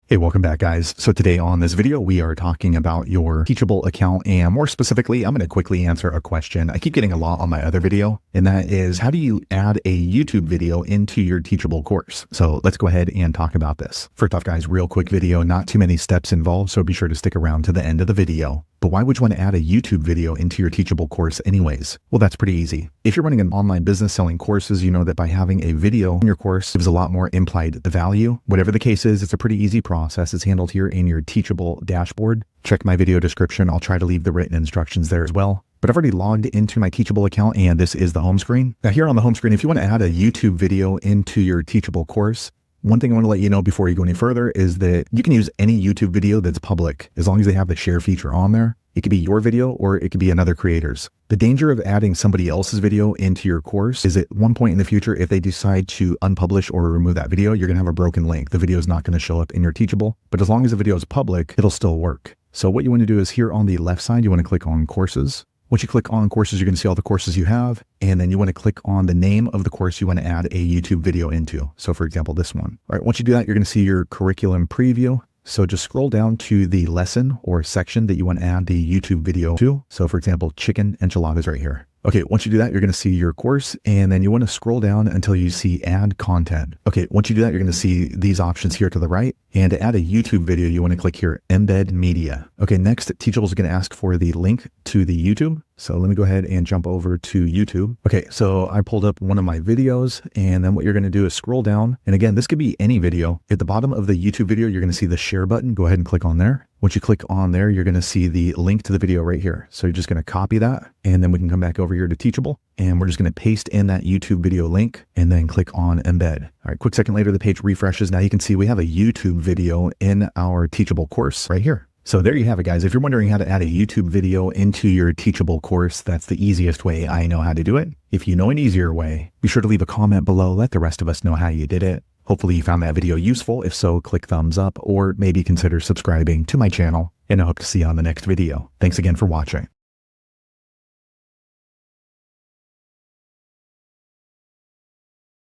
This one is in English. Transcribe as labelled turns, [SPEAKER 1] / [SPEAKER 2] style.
[SPEAKER 1] Hey, welcome back, guys. So today on this video, we are talking about your Teachable account, and more specifically, I'm going to quickly answer a question I keep getting a lot on my other video, and that is, how do you add a YouTube video into your Teachable course? So let's go ahead and talk about this. First off, guys, real quick video, not too many steps involved, so be sure to stick around to the end of the video. But why would you want to add a YouTube video into your Teachable course anyways? Well, that's pretty easy. If you're running an online business selling courses, you know that by having a video in your course gives a lot more implied value. Whatever the case is, it's a pretty easy process. It's handled here in your Teachable dashboard. Check my video description. I'll try to leave the written instructions there as well. But I've already logged into my Teachable account, and this is the home screen. Now here on the home screen, if you want to add a YouTube video into your Teachable course, one thing I want to let you know before you go any further is that you can use any YouTube video that's public as long as they have the share feature on there. It could be your video or it could be another creator's. The danger of adding somebody else's video into your course is at one point in the future, if they decide to unpublish or remove that video, you're going to have a broken link. The video is not going to show up in your Teachable, but as long as the video is public, it'll still work. So what you want to do is here on the left side, you want to click on courses. Once you click on courses, you're going to see all the courses you have, and then you want to click on the name of the course you want to add a YouTube video into. So for example, this one. All right, once you do that, you're going to see your curriculum preview. So just scroll down to the lesson or section that you want to add the YouTube video to. So for example, chicken enchiladas right here. Okay, once you do that, you're going to see your course, and then you want to scroll down until you see add content. Okay, once you do that, you're going to see these options here to the right. And to add a YouTube video, you want to click here, embed media. Okay, next, Teachable is going to ask for the link to the YouTube. So let me go ahead and jump over to YouTube. Okay, so I pulled up one of my videos, and then what you're going to do is scroll down. And again, this could be any video. At the bottom of the YouTube video, you're going to see the share button. Go ahead and click on there. Once you click on there, you're going to see the link to the video right here. So you're just going to copy that, and then we can come back over here to Teachable, and we're just going to paste in that YouTube video link and then click on embed. All right, quick second later, the page refreshes. Now you can see we have a YouTube video in our Teachable course right here. So there you have it, guys. If you're wondering how to add a YouTube video into your Teachable course, that's the easiest way I know how to do it. If you know an easier way, be sure to leave a comment below. Let the rest of us know how you did it. Hopefully you found that video useful. If so, click thumbs up or maybe consider subscribing to my channel, and I hope to see you on the next video. Thanks again for watching.